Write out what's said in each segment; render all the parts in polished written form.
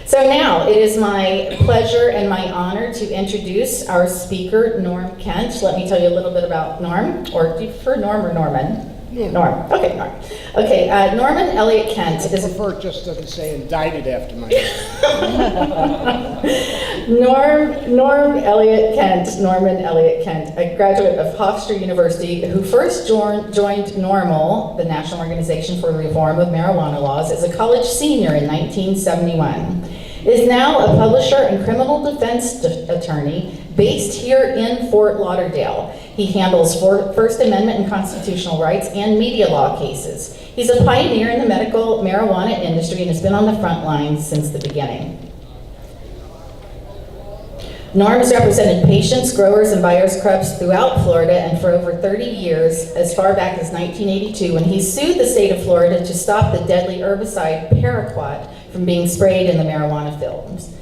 So now it is my pleasure and my honor to introduce our speaker, Norm Kent. Let me tell you a little bit about Norm, or do you prefer Norm or Norman? Yeah. Norm. Okay, Norm. Okay, Norman Elliott Kent I prefer it just doesn't say indicted after my name. Norm Elliott Kent, Norman Elliott Kent, a graduate of Hofstra University who first joined Norml, the National Organization for the Reform of Marijuana Laws, as a college senior in 1971. Is now a publisher and criminal defense attorney based here in Fort Lauderdale. He handles First Amendment and constitutional rights and media law cases. He's a pioneer in the medical marijuana industry and has been on the front lines since the beginning. Norm has represented patients, growers, and buyers clubs throughout Florida and for over 30 years, as far back as 1982, when he sued the state of Florida to stop the deadly herbicide paraquat from being sprayed in the marijuana fields.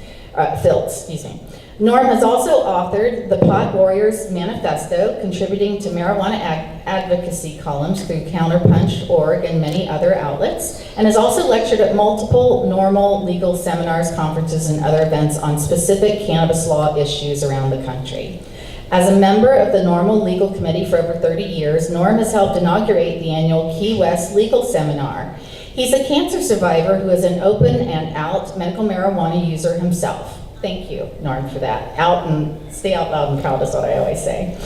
Norm has also authored the Pot Warriors Manifesto, contributing to marijuana advocacy columns through Counterpunch.org and many other outlets, and has also lectured at multiple Norml legal seminars, conferences, and other events on specific cannabis law issues around the country. As a member of the Norml Legal Committee for over 30 years, Norm has helped inaugurate the annual Key West Legal Seminar. He's a cancer survivor who is an open and out medical marijuana user himself. Thank you, Norm, for that. Stay out loud and proud is what I always say.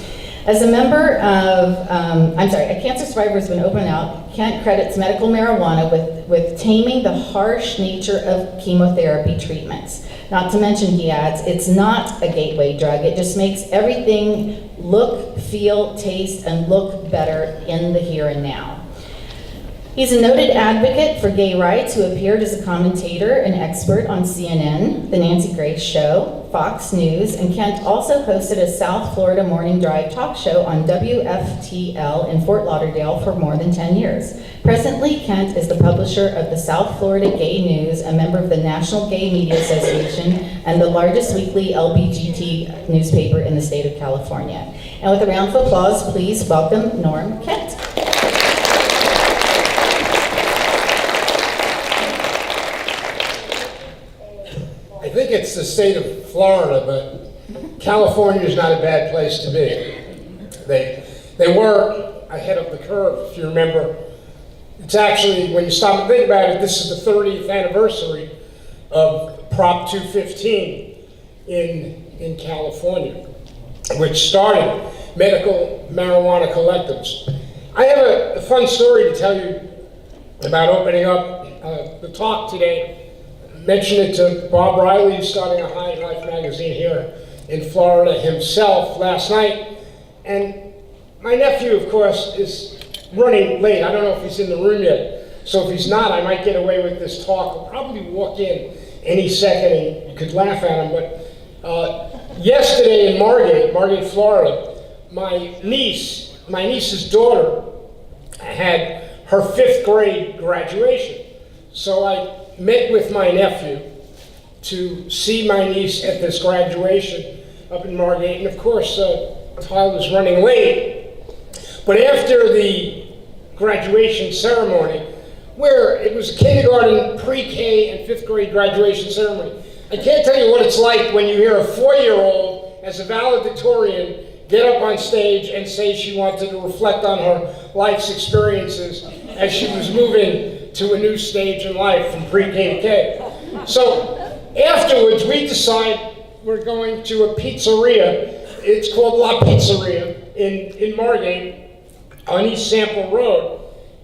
As a member of, a cancer survivor who's been open and out, Kent credits medical marijuana with taming the harsh nature of chemotherapy treatments. Not to mention, he adds, it's not a gateway drug. It just makes everything look, feel, taste, and look better in the here and now. He's a noted advocate for gay rights who appeared as a commentator and expert on CNN, The Nancy Grace Show, Fox News, and Kent also hosted a South Florida morning drive talk show on WFTL in Fort Lauderdale for more than 10 years. Presently, Kent is the publisher of the South Florida Gay News, a member of the National Gay Media Association, and the largest weekly LGBT newspaper in the state of California. And with a round of applause, please welcome Norm Kent. I think it's the state of Florida, but California is not a bad place to be. They were ahead of the curve, if you remember. It's actually, when you stop and think about it, this is the 30th anniversary of Prop 215 in California, which started medical marijuana collectives. I have a fun story to tell you about opening up the talk today. Mentioned it to Bob Riley, who's starting a HIGHLIFE magazine here in Florida himself last night. And my nephew, of course, is running late. I don't know if he's in the room yet. So if he's not, I might get away with this talk. He'll probably walk in any second and you could laugh at him. But yesterday in Margate, Florida, my niece's daughter had her 5th grade graduation. So I met with my nephew to see my niece at this graduation up in Margate, and of course, Tyler's running late. But after the graduation ceremony, where it was a kindergarten, pre-K, and 5th grade graduation ceremony, I can't tell you what it's like when you hear a 4-year-old as a valedictorian get up on stage and say she wanted to reflect on her life's experiences as she was moving to a new stage in life from pre-K to K. So afterwards, we decide we're going to a pizzeria. It's called La Pizzeria in Margate on East Sample Road.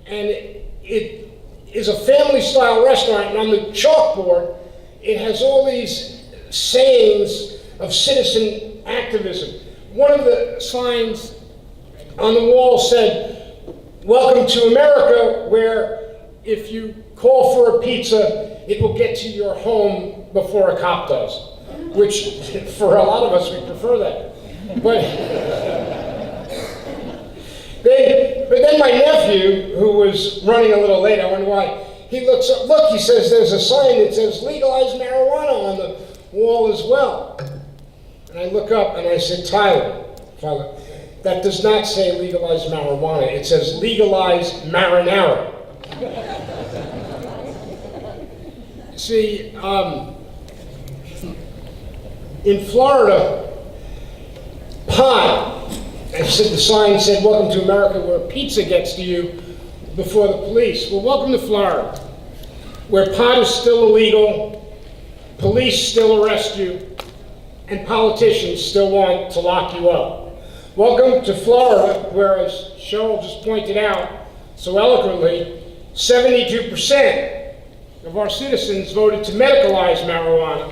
And it is a family-style restaurant, and on the chalkboard, it has all these sayings of citizen activism. One of the signs on the wall said, "Welcome to America, where if you call for a pizza, it will get to your home before a cop does," which for a lot of us, we prefer that. But then my nephew, who was running a little late, I wonder why, he looks up, look, he says there's a sign that says legalize marijuana on the wall as well. And I look up and I said, Tyler, that does not say legalize marijuana, it says legalize marinara. See, In Florida, pot, I said the sign said, "Welcome to America," where pizza gets to you before the police. Well, welcome to Florida, where pot is still illegal, police still arrest you, and politicians still want to lock you up. Welcome to Florida, where, as Cheryl just pointed out so eloquently, 72% of our citizens voted to medicalize marijuana,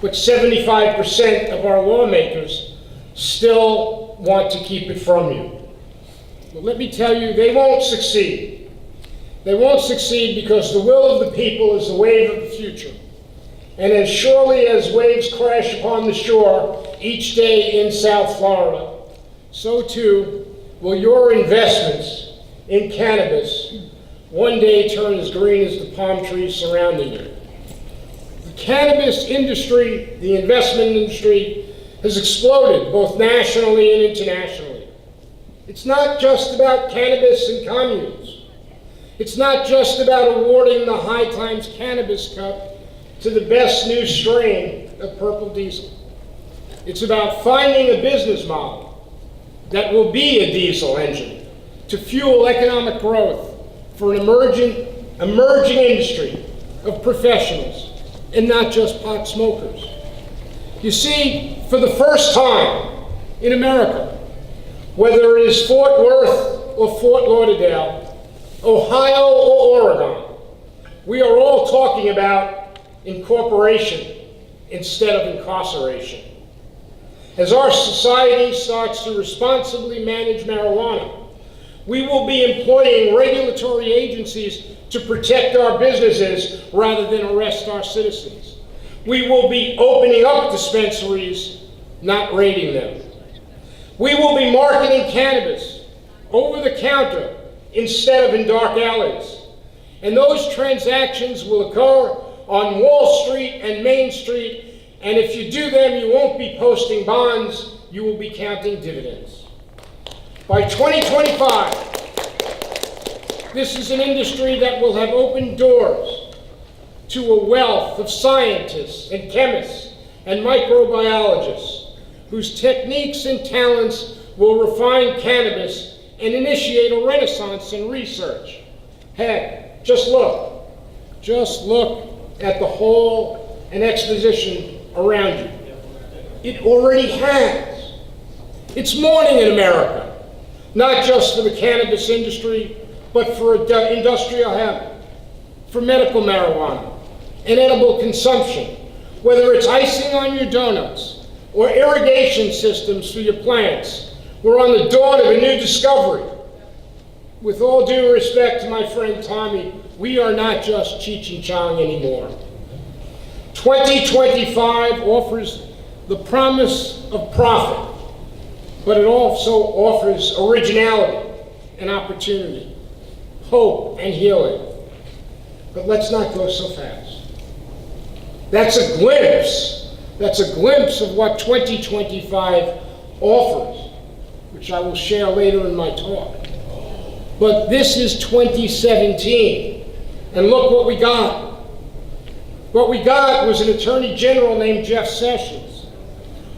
but 75% of our lawmakers still want to keep it from you. But let me tell you, they won't succeed. They won't succeed because the will of the people is the wave of the future. And as surely as waves crash upon the shore each day in South Florida, so too will your investments in cannabis one day turn as green as the palm trees surrounding you. The cannabis industry, the investment industry, has exploded both nationally and internationally. It's not just about cannabis and communes. It's not just about awarding the High Times Cannabis Cup to the best new strain of purple diesel. It's about finding a business model that will be a diesel engine to fuel economic growth for an emerging industry of professionals and not just pot smokers. You see, for the first time in America, whether it is Fort Worth or Fort Lauderdale, Ohio or Oregon, we are all talking about incorporation instead of incarceration. As our society starts to responsibly manage marijuana, we will be employing regulatory agencies to protect our businesses rather than arrest our citizens. We will be opening up dispensaries, not raiding them. We will be marketing cannabis over the counter instead of in dark alleys. And those transactions will occur on Wall Street and Main Street, and if you do them, you won't be posting bonds, you will be counting dividends. By 2025, this is an industry that will have opened doors to a wealth of scientists and chemists and microbiologists whose techniques and talents will refine cannabis and initiate a renaissance in research. Heck, just look at the hall and exposition around you. It already has. It's morning in America, not just for the cannabis industry, but for industrial hemp, for medical marijuana, and edible consumption, whether it's icing on your donuts or irrigation systems for your plants. We're on the dawn of a new discovery. With all due respect to my friend Tommy, we are not just Cheech and Chong anymore. 2025 offers the promise of profit, but it also offers originality and opportunity, hope and healing. But let's not go so fast. That's a glimpse of what 2025 offers, which I will share later in my talk. But this is 2017, and look what we got. What we got was an attorney general named Jeff Sessions,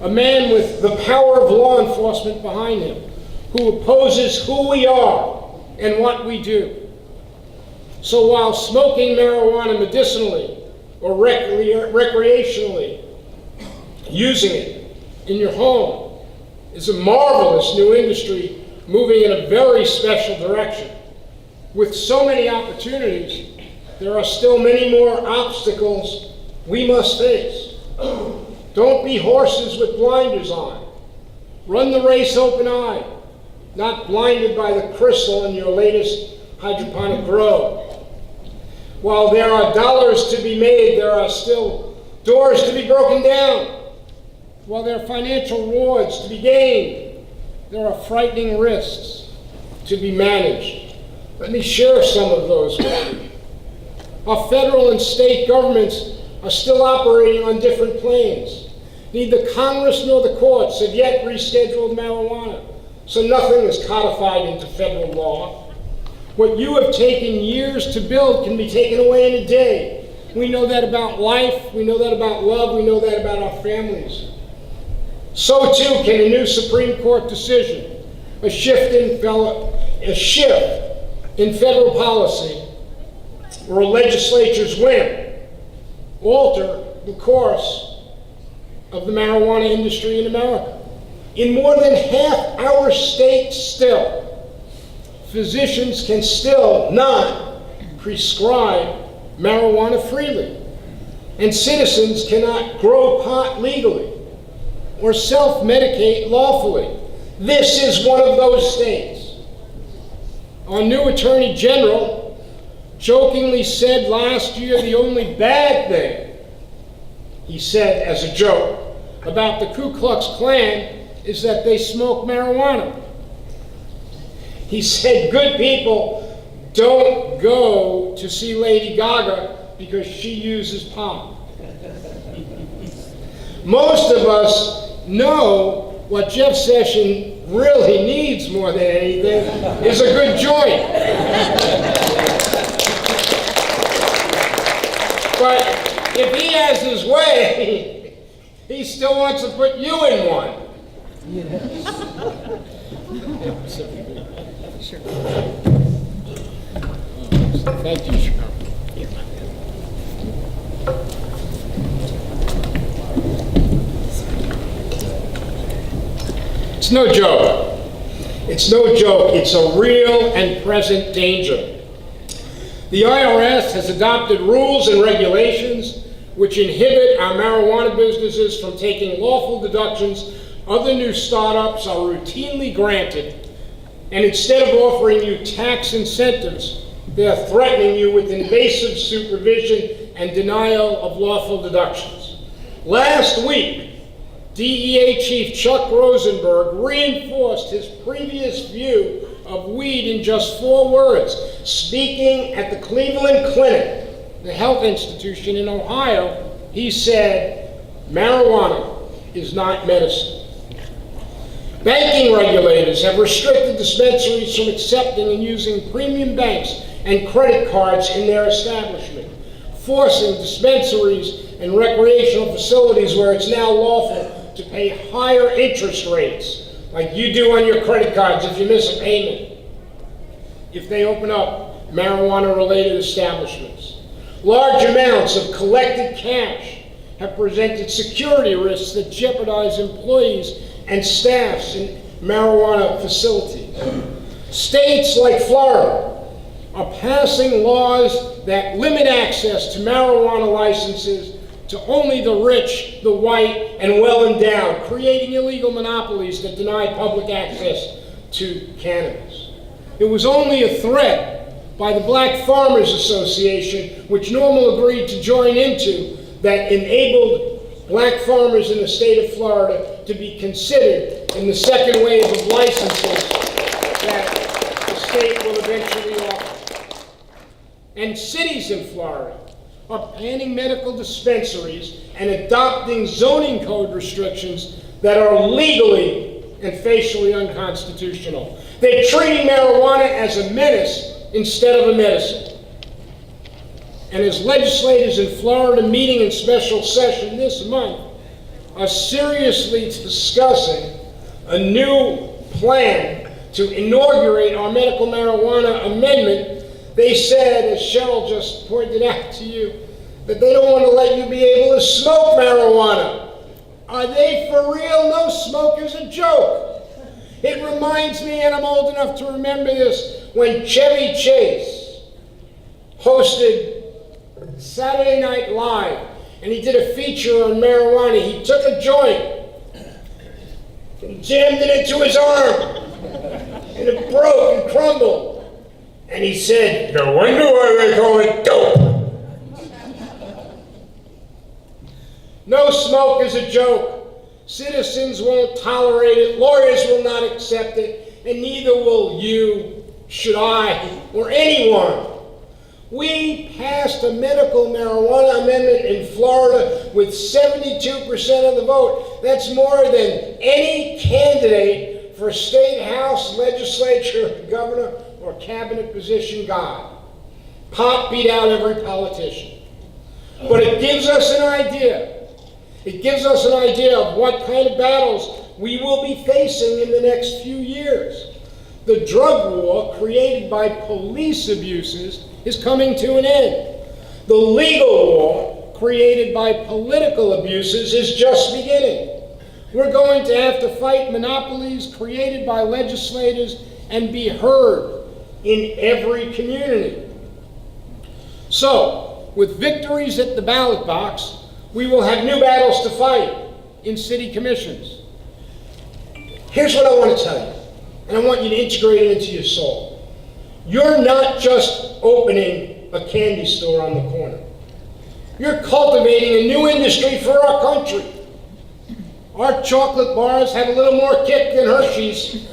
a man with the power of law enforcement behind him, who opposes who we are and what we do. So while smoking marijuana medicinally or recreationally, using it in your home is a marvelous new industry moving in a very special direction. With so many opportunities, there are still many more obstacles we must face. Don't be horses with blinders on. Run the race open-eyed, not blinded by the crystal in your latest hydroponic grow. While there are dollars to be made, there are still doors to be broken down. While there are financial rewards to be gained, there are frightening risks to be managed. Let me share some of those with you. Our federal and state governments are still operating on different planes. Neither Congress nor the courts have yet rescheduled marijuana, so nothing is codified into federal law. What you have taken years to build can be taken away in a day. We know that about life, we know that about love, we know that about our families. So too can a new Supreme Court decision, a shift in federal policy, or a legislature's whim, alter the course of the marijuana industry in America. In more than half our states still, physicians can still not prescribe marijuana freely, and citizens cannot grow pot legally or self-medicate lawfully. This is one of those states. Our new Attorney General jokingly said last year the only bad thing, he said as a joke, about the Ku Klux Klan is that they smoke marijuana. He said good people don't go to see Lady Gaga because she uses pot. Most of us know what Jeff Sessions really needs more than anything is a good joint. But if he has his way, he still wants to put you in one. Sure. Thank you, Chicago. It's no joke. It's no joke. It's a real and present danger. The IRS has adopted rules and regulations which inhibit our marijuana businesses from taking lawful deductions other new startups are routinely granted, and instead of offering you tax incentives, they are threatening you with invasive supervision and denial of lawful deductions. Last week, DEA Chief Chuck Rosenberg reinforced his previous view of weed in just 4 words. Speaking at the Cleveland Clinic, the health institution in Ohio, he said, marijuana is not medicine. Banking regulators have restricted dispensaries from accepting and using premium banks and credit cards in their establishment, forcing dispensaries and recreational facilities where it's now lawful to pay higher interest rates, like you do on your credit cards if you miss a payment, if they open up marijuana-related establishments. Large amounts of collected cash have presented security risks that jeopardize employees and staffs in marijuana facilities. States like Florida are passing laws that limit access to marijuana licenses to only the rich, the white, and well-endowed, creating illegal monopolies that deny public access to cannabis. It was only a threat by the Black Farmers Association, which Norml agreed to join into, that enabled black farmers in the state of Florida to be considered in the second wave of licenses that the state will eventually offer. And cities in Florida are banning medical dispensaries and adopting zoning code restrictions that are legally and facially unconstitutional. They're treating marijuana as a menace instead of a medicine. And as legislators in Florida meeting in special session this month are seriously discussing a new plan to inaugurate our medical marijuana amendment, they said, as Cheryl just pointed out to you, that they don't want to let you be able to smoke marijuana. Are they for real? No, smoke is a joke. It reminds me, and I'm old enough to remember this, when Chevy Chase hosted Saturday Night Live, and he did a feature on marijuana. He took a joint and jammed it into his arm, and it broke and crumbled. And he said, "No wonder why they call it dope." No smoke is a joke. Citizens won't tolerate it, lawyers will not accept it, and neither will you, should I, or anyone. We passed a medical marijuana amendment in Florida with 72% of the vote. That's more than any candidate for state house, legislature, governor, or cabinet position got. Pot beat out every politician. But it gives us an idea. It gives us an idea of what kind of battles we will be facing in the next few years. The drug war created by police abuses is coming to an end. The legal war created by political abuses is just beginning. We're going to have to fight monopolies created by legislators and be heard in every community. So, with victories at the ballot box, we will have new battles to fight in city commissions. Here's what I want to tell you, and I want you to integrate it into your soul. You're not just opening a candy store on the corner. You're cultivating a new industry for our country. Our chocolate bars have a little more kick than Hershey's,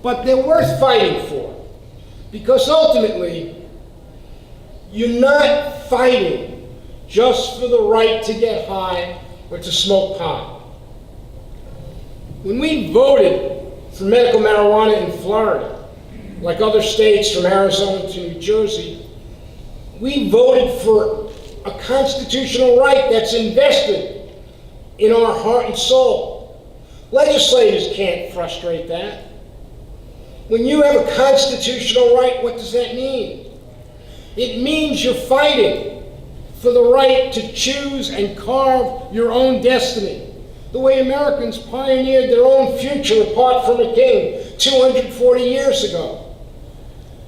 but they're worth fighting for, because ultimately, you're not fighting just for the right to get high or to smoke pot. When we voted for medical marijuana in Florida, like other states from Arizona to New Jersey, we voted for a constitutional right that's invested in our heart and soul. Legislators can't frustrate that. When you have a constitutional right, what does that mean? It means you're fighting for the right to choose and carve your own destiny, the way Americans pioneered their own future apart from a king 240 years ago.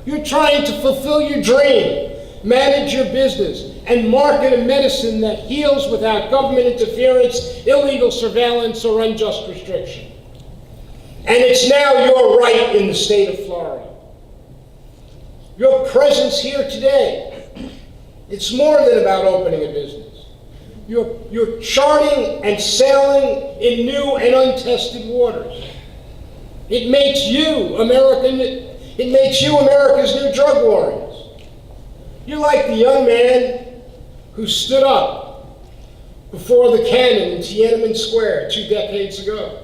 You're trying to fulfill your dream, manage your business, and market a medicine that heals without government interference, illegal surveillance, or unjust restriction. And it's now your right in the state of Florida. Your presence here today, it's more than about opening a business. You're charting and sailing in new and untested waters. It makes you America's new drug warriors. You're like the young man who stood up before the cannon in Tiananmen Square 2 decades ago.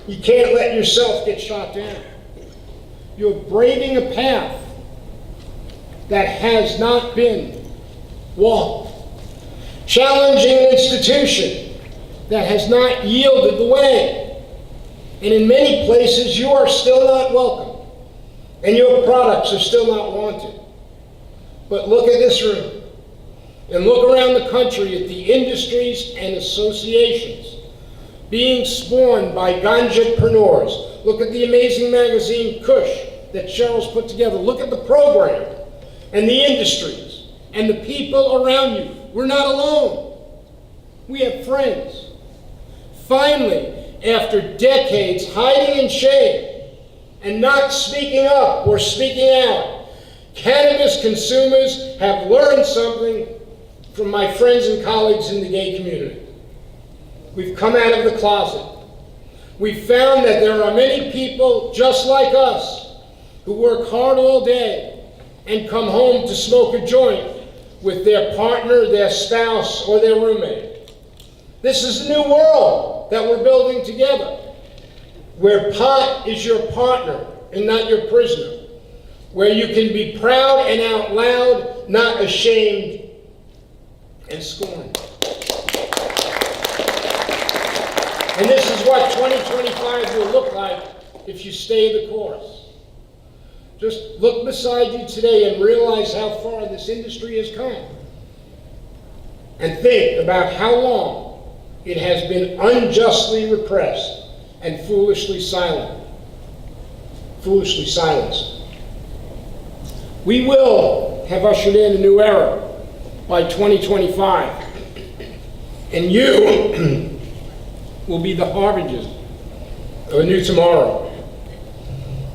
You can't let yourself get shot down. You're braving a path that has not been walked, challenging an institution that has not yielded the way. And in many places, you are still not welcome, and your products are still not wanted. But look at this room, and look around the country at the industries and associations being spawned by ganjapreneurs. Look at the amazing magazine, Kush, that Cheryl's put together. Look at the program and the industries and the people around you. We're not alone. We have friends. Finally, after decades hiding in shame and not speaking up or speaking out, cannabis consumers have learned something from my friends and colleagues in the gay community. We've come out of the closet. We've found that there are many people just like us who work hard all day and come home to smoke a joint with their partner, their spouse, or their roommate. This is a new world that we're building together, where pot is your partner and not your prisoner, where you can be proud and out loud, not ashamed and scorned. And this is what 2025 will look like if you stay the course. Just look beside you today and realize how far this industry has come. And think about how long it has been unjustly repressed and foolishly silenced. We will have ushered in a new era by 2025. And you will be the harbingers of a new tomorrow.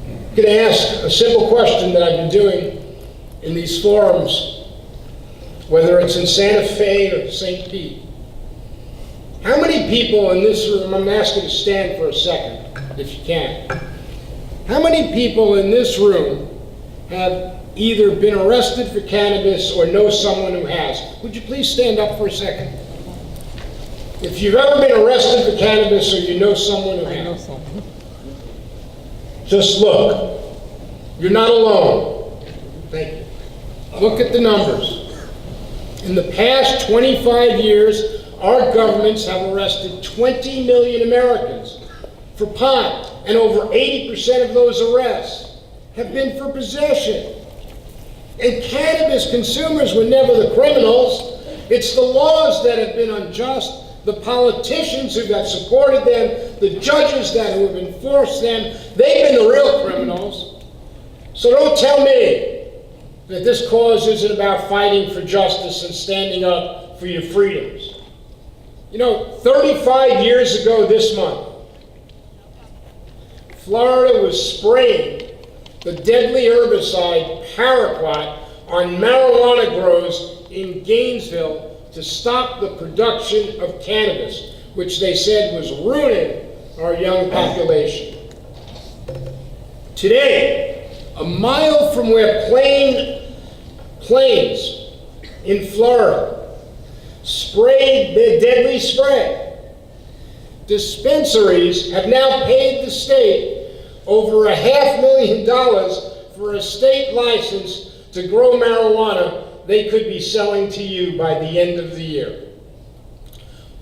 I'm going to ask a simple question that I've been doing in these forums, whether it's in Santa Fe or St. Pete. How many people in this room, I'm asking you to stand for a second, if you can. How many people in this room have either been arrested for cannabis or know someone who has? Would you please stand up for a second? If you've ever been arrested for cannabis or you know someone who has, just look. You're not alone. Thank you. Look at the numbers. In the past 25 years, our governments have arrested 20 million Americans for pot, and over 80% of those arrests have been for possession. And cannabis consumers were never the criminals. It's the laws that have been unjust, the politicians who have supported them, the judges that have enforced them. They've been the real criminals. So don't tell me that this cause isn't about fighting for justice and standing up for your freedoms. You know, 35 years ago this month, Florida was spraying the deadly herbicide paraquat on marijuana grows in Gainesville to stop the production of cannabis, which they said was ruining our young population. Today, a mile from where planes in Florida sprayed their deadly spray, dispensaries have now paid the state over $500,000 for a state license to grow marijuana they could be selling to you by the end of the year.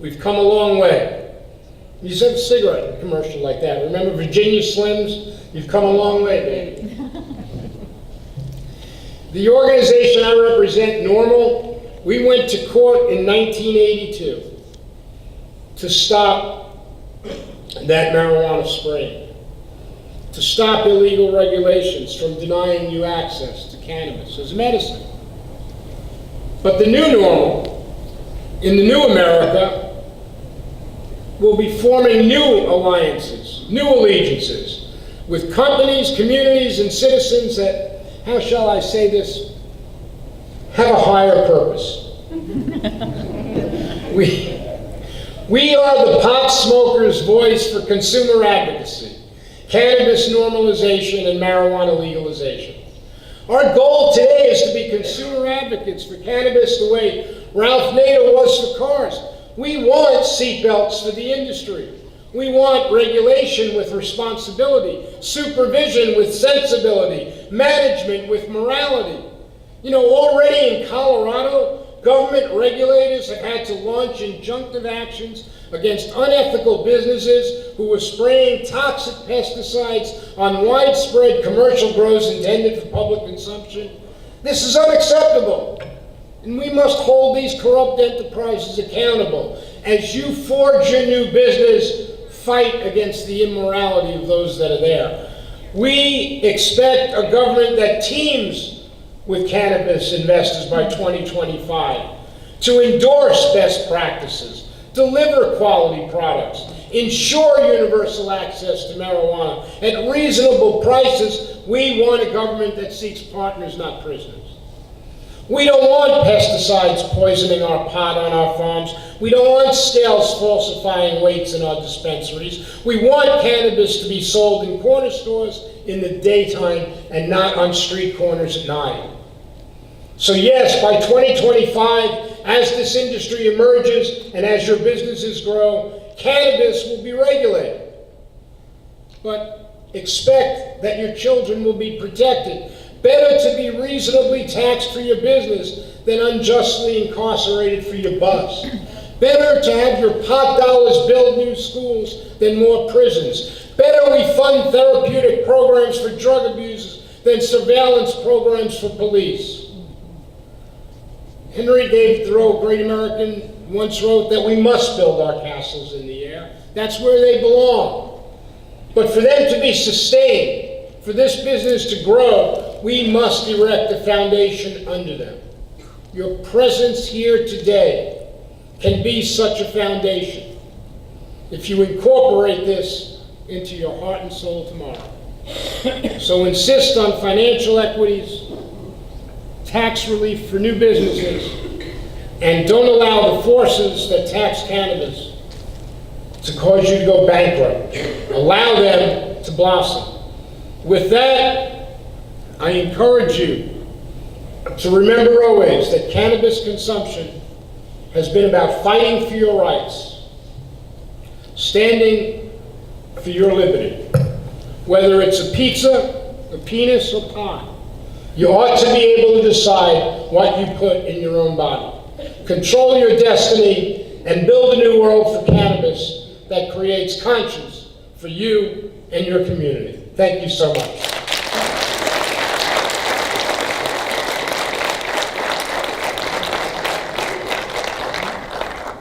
We've come a long way. You said a cigarette commercial like that. Remember Virginia Slims? You've come a long way, baby. The organization I represent, Norml, we went to court in 1982 to stop that marijuana spraying, to stop illegal regulations from denying you access to cannabis as medicine. But the new normal, in the new America, will be forming new alliances, new allegiances with companies, communities, and citizens that, how shall I say this, have a higher purpose. We are the pot smokers' voice for consumer advocacy, cannabis normalization, and marijuana legalization. Our goal today is to be consumer advocates for cannabis the way Ralph Nader was for cars. We want seatbelts for the industry. We want regulation with responsibility, supervision with sensibility, management with morality. You know, already in Colorado, government regulators have had to launch injunctive actions against unethical businesses who were spraying toxic pesticides on widespread commercial grows intended for public consumption. This is unacceptable, and we must hold these corrupt enterprises accountable as you forge your new business, fight against the immorality of those that are there. We expect a government that teams with cannabis investors by 2025 to endorse best practices, deliver quality products, ensure universal access to marijuana at reasonable prices. We want a government that seeks partners, not prisoners. We don't want pesticides poisoning our pot on our farms. We don't want scales falsifying weights in our dispensaries. We want cannabis to be sold in corner stores in the daytime and not on street corners at night. So yes, by 2025, as this industry emerges and as your businesses grow, cannabis will be regulated. But expect that your children will be protected. Better to be reasonably taxed for your business than unjustly incarcerated for your buzz. Better to have your pot dollars build new schools than more prisons. Better we fund therapeutic programs for drug abusers than surveillance programs for police. Henry David Thoreau, great American, once wrote that we must build our castles in the air. That's where they belong. But for them to be sustained, for this business to grow, we must erect a foundation under them. Your presence here today can be such a foundation if you incorporate this into your heart and soul tomorrow. So insist on financial equities, tax relief for new businesses, and don't allow the forces that tax cannabis to cause you to go bankrupt. Allow them to blossom. With that, I encourage you to remember always that cannabis consumption has been about fighting for your rights, standing for your liberty. Whether it's a pizza, a penis, or pot, you ought to be able to decide what you put in your own body. Control your destiny and build a new world for cannabis that creates conscience for you and your community. Thank you so much.